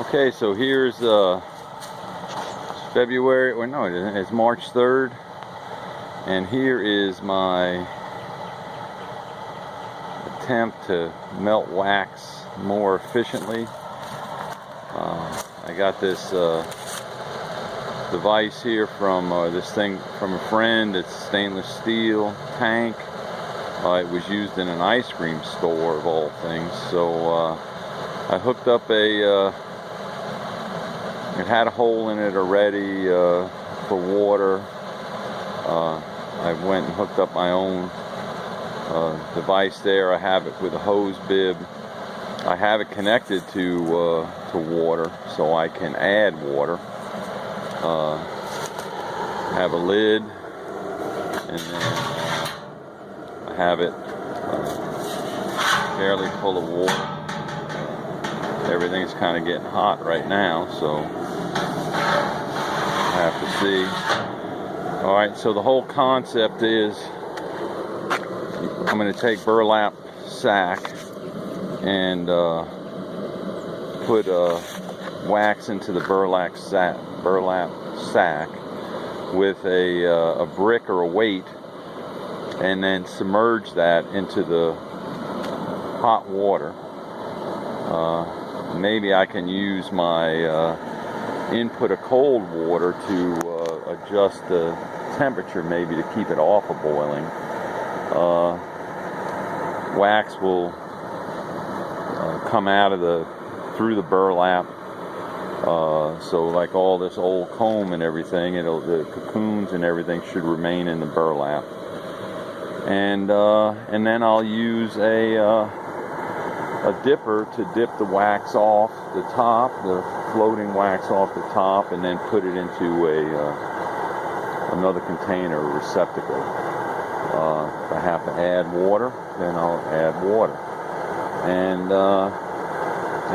Okay, so here's February, well no it isn't, it's March 3rd, and here is my attempt to melt wax more efficiently. I got this device here from this thing from a friend. It's stainless steel tank. It was used in an ice cream store of all things, so I hooked up it had a hole in it already for water. I went and hooked up my own device there. I have it with a hose bib. I have it connected to water, so I can add water. I have a lid, and then I have it fairly full of water. Everything's kind of getting hot right now, so I have to see. Alright, so the whole concept is I'm going to take burlap sack and put wax into the burlap sack with a brick or a weight, and then submerge that into the hot water. Maybe I can use my input of cold water to adjust the temperature, maybe to keep it off of boiling. Wax will come out of through the burlap, so like all this old comb and everything, the cocoons and everything should remain in the burlap. And then I'll use a dipper to dip the wax off the top, the floating wax off the top, and then put it into another container or receptacle. If I have to add water, then I'll add water. And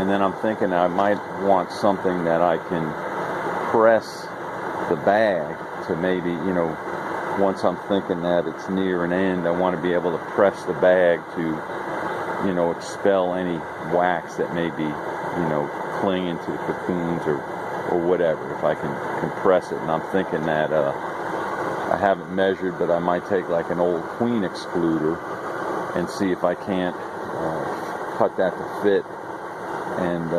then I'm thinking I might want something that I can press the bag to, maybe, once I'm thinking that it's near an end, I want to be able to press the bag to, expel any wax that may be, clinging to the cocoons or whatever, if I can compress it. And I'm thinking that I haven't measured, but I might take like an old queen excluder and see if I can't cut that to fit, and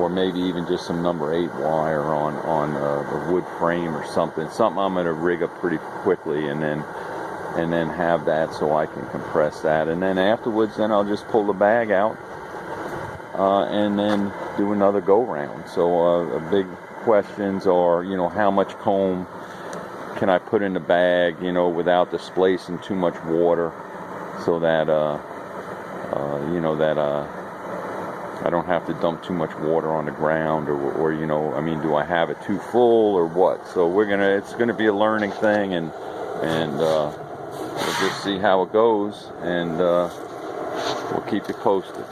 or maybe even just some number 8 wire on the wood frame or something I'm going to rig up pretty quickly, and then have that so I can compress that. And then afterwards, then I'll just pull the bag out and then do another go round. So big questions are, how much comb can I put in the bag, without displacing too much water, so that I don't have to dump too much water on the ground, or do I have it too full or what? So it's gonna be a learning thing, and we'll just see how it goes, and we'll keep you posted.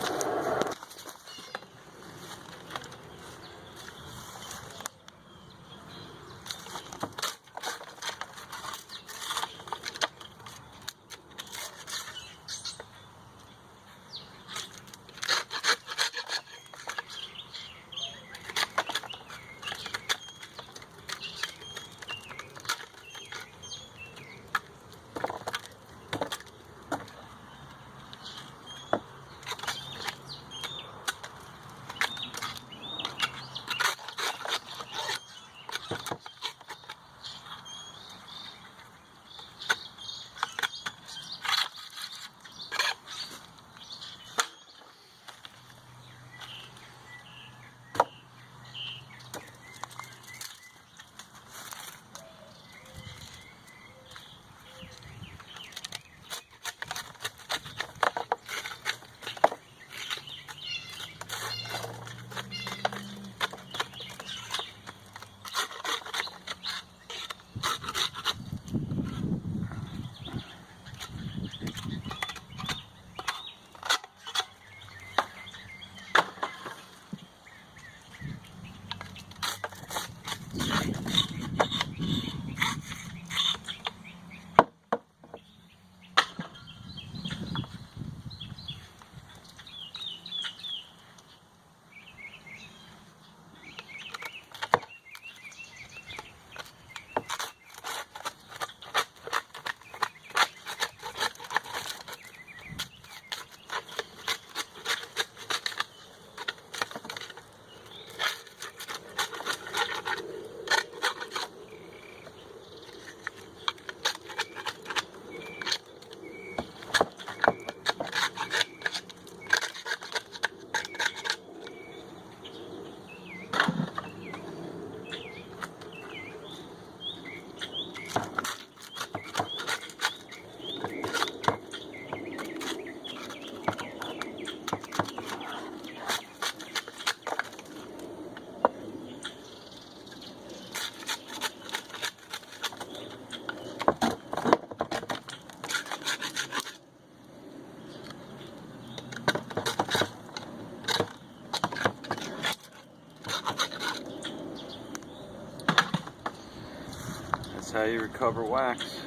how you recover wax.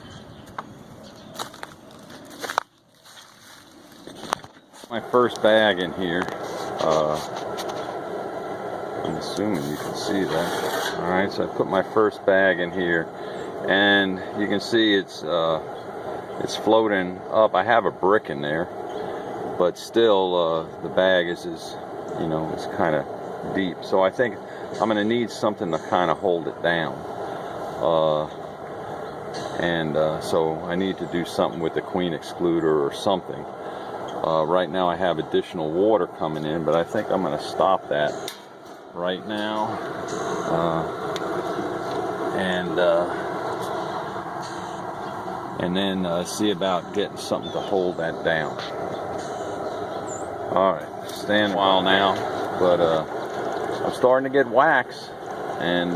My first bag in here. I'm assuming you can see that. Alright, so I put my first bag in here, and you can see it's floating up. I have a brick in there, but still the bag is you know, it's kind of deep. So I think I'm going to need something to kind of hold it down. So I need to do something with the queen excluder or something. Right now I have additional water coming in, but I think I'm going to stop that right now. And then see about getting something to hold that down. Alright, stand a while now, but I'm starting to get wax, and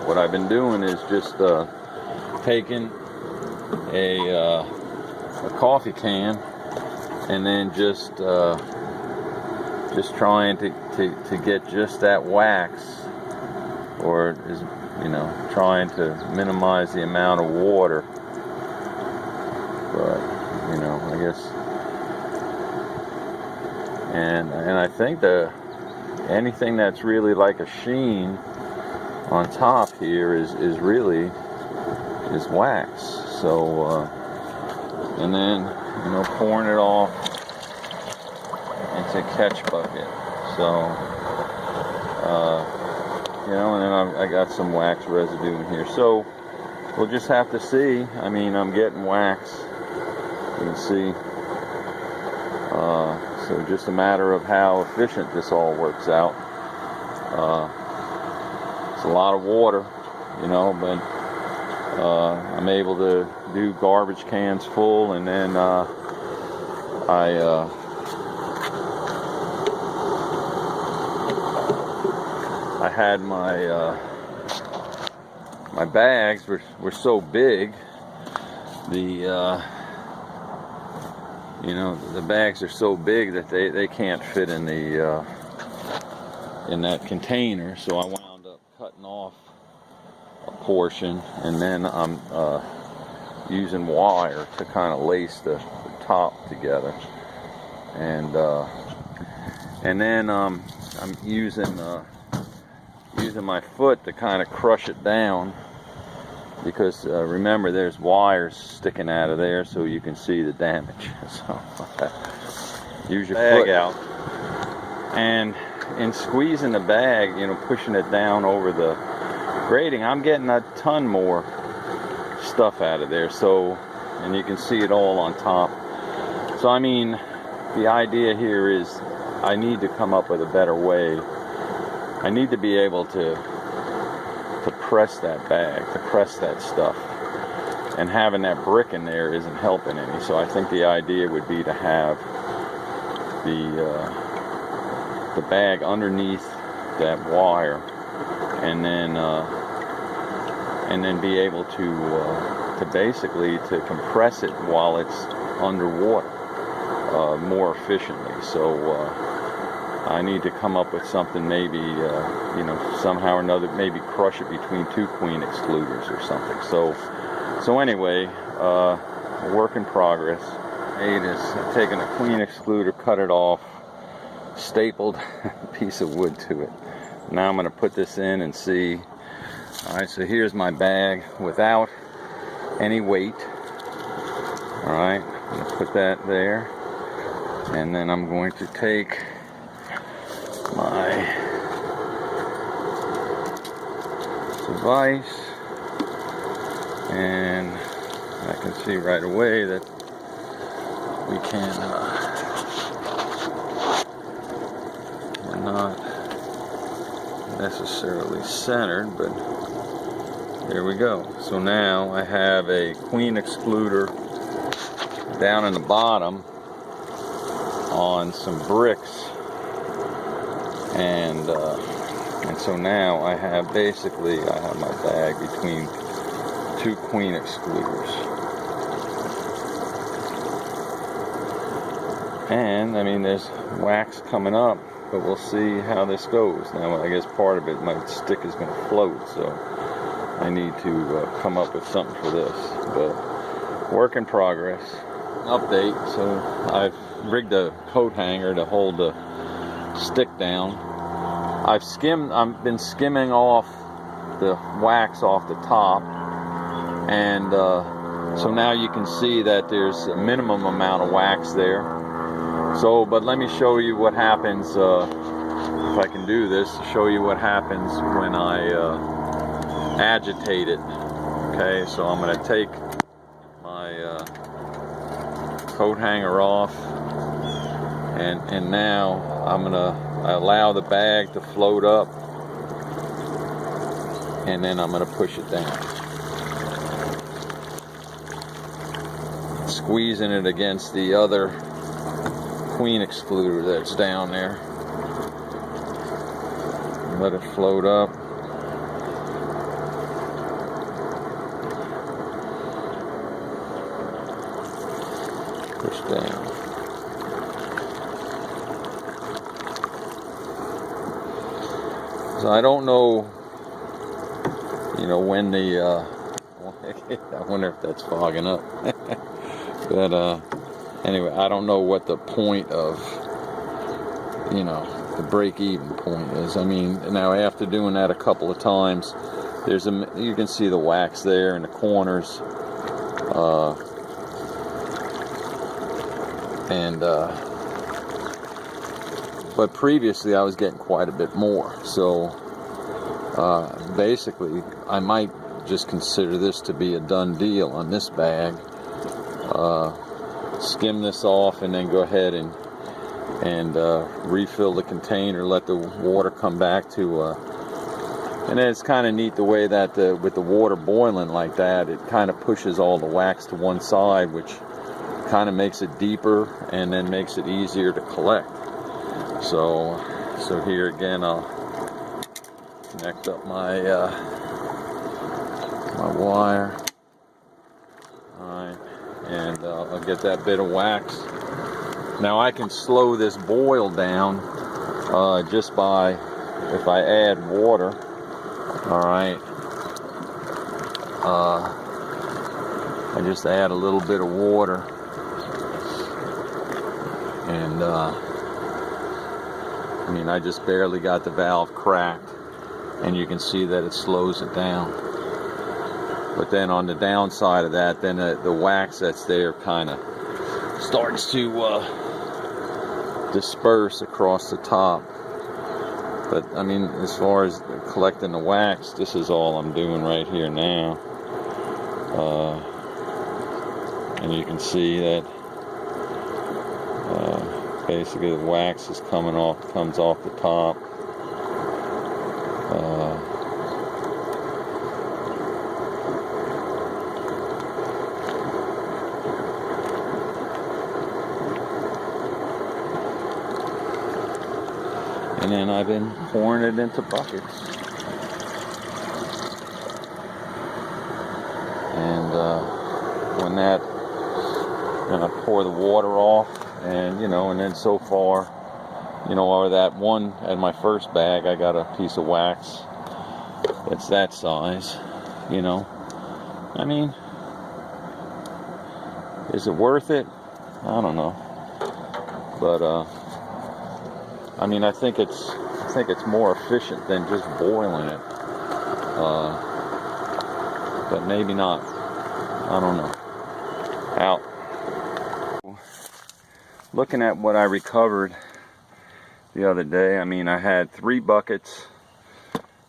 what I've been doing is just taking a coffee can and then just trying to get just that wax, or is, you know, trying to minimize the amount of water. But you know, I guess, and I think anything that's really like a sheen on top here is really wax. So and then, you know, pouring it off into a catch bucket. So you know, and then I got some wax residue in here. So we'll just have to see. I mean, I'm getting wax. You can see. So just a matter of how efficient this all works out. It's a lot of water, you know, but I'm able to do garbage cans full, and then I had my bags were so big. You know, the bags are so big that they can't fit in in that container. So I wound up cutting off a portion, and then I'm using wire to kind of lace the top together, and then I'm using my foot to kind of crush it down, because remember, there's wires sticking out of there, so you can see the damage. So use your foot out, and in squeezing the bag, you know, pushing it down over the grating, I'm getting a ton more stuff out of there. So, and you can see it all on top. So I mean, the idea here is I need to come up with a better way. I need to be able to press that bag, to press that stuff, and having that brick in there isn't helping any. So I think the idea would be to have the bag underneath that wire, and then be able to basically to compress it while it's underwater more efficiently. So I need to come up with something, maybe, you know, somehow or another, maybe crush it between two queen excluders or something. So anyway, work in progress. I've taken a queen excluder, cut it off, stapled a piece of wood to it. Now I'm going to put this in and see. Alright, so here's my bag without any weight. Alright, I'm going to put that there. And then I'm going to take my device, and I can see right away that we can we're not necessarily centered, but there we go. So now I have a queen excluder down in the bottom on some bricks, and so now I have my bag between two queen excluders. And I mean, there's wax coming up, but we'll see how this goes. Now I guess part of it, my stick is going to float, so I need to come up with something for this, but work in progress. Update, so I've rigged a coat hanger to hold the stick down. I've been skimming off the wax off the top, and so now you can see that there's a minimum amount of wax there. So, but let me show you what happens, if I can do this, show you what happens when I agitate it. Okay, so I'm going to take my coat hanger off, and now I'm going to allow the bag to float up, and then I'm going to push it down, squeezing it against the other queen excluder that's down there. Let it float up. Push down. So I don't know, when the I wonder if that's fogging up. But anyway, I don't know what the point of, the break-even point is. I mean, now after doing that a couple of times, you can see the wax there in the corners, but previously I was getting quite a bit more. So basically, I might just consider this to be a done deal on this bag. Skim this off and then go ahead and refill the container, let the water come back to and then it's kind of neat the way that with the water boiling like that, it kind of pushes all the wax to one side, which kind of makes it deeper and then makes it easier to collect. So here again, I'll connect up my my wire. Alright, and I'll get that bit of wax. Now I can slow this boil down just by, if I add water. Alright, I just add a little bit of water, and I mean, I just barely got the valve cracked, and you can see that it slows it down. But then on the downside of that, then the wax that's there kind of starts to disperse across the top. But I mean, as far as collecting the wax, this is all I'm doing right here now. And you can see that basically the wax is comes off the top. And then I've been pouring it into buckets. And then I pour the water off, and and then so far, or that one at my first bag, I got a piece of wax that's that size. I mean, is it worth it? I don't know. But I mean, I think it's more efficient than just boiling it. But maybe not. I don't know. Out. Looking at what I recovered the other day, I mean, I had 3 buckets.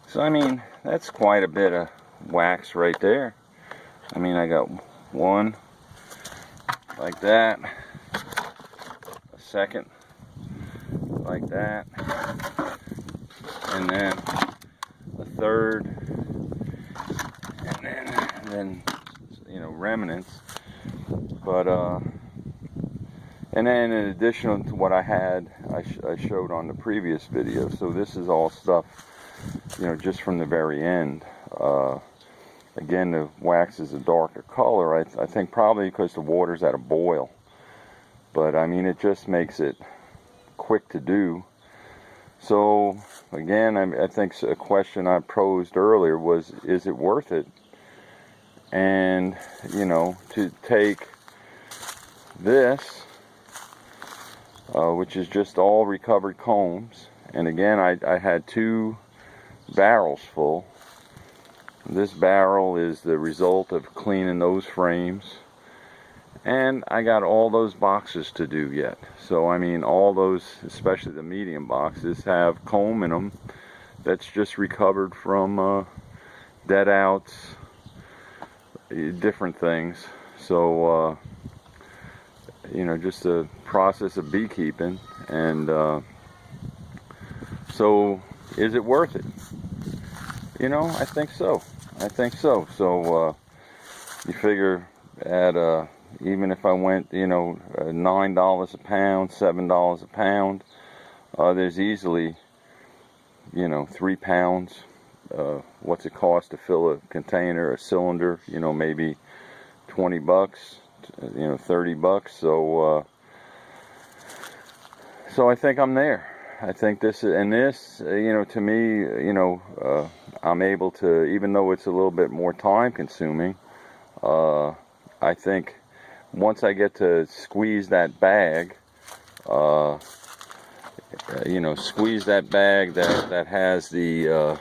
So I mean, that's quite a bit of wax right there. I mean, I got one like that, a second like that, and then a third, and then remnants. But and then in addition to what I had, I showed on the previous video. So this is all stuff, just from the very end. Again, the wax is a darker color. I think probably because the water's at a boil. But I mean, it just makes it quick to do. So again, I think a question I posed earlier was, is it worth it? And you know, to take this, which is just all recovered combs, and again, I had 2 barrels full. This barrel is the result of cleaning those frames, and I got all those boxes to do yet. So I mean, all those, especially the medium boxes, have comb in them that's just recovered from dead outs, different things. So you know, just the process of beekeeping. And so is it worth it? You know, I think so. I think so. So you figure at even if I went, you know, $9 a pound, $7 a pound, there's easily, you know, 3 pounds. What's it cost to fill a container, a cylinder? You know, maybe 20 bucks, you know, 30 bucks. So so I think I'm there. I think this, and this, you know, to me, you know, I'm able to, even though it's a little bit more time consuming, I think once I get to squeeze that bag, you know, squeeze that bag that has the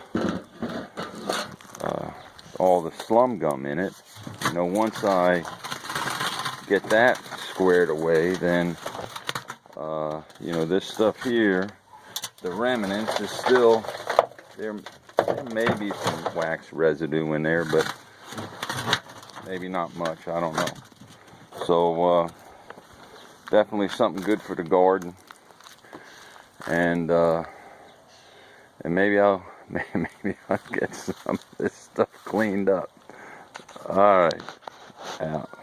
all the slum gum in it, you know, once I get that squared away, then you know, this stuff here, the remnants, is still there. There may be some wax residue in there, but maybe not much, I don't know. So definitely something good for the garden, and maybe I'll get some of this stuff cleaned up. All right, out.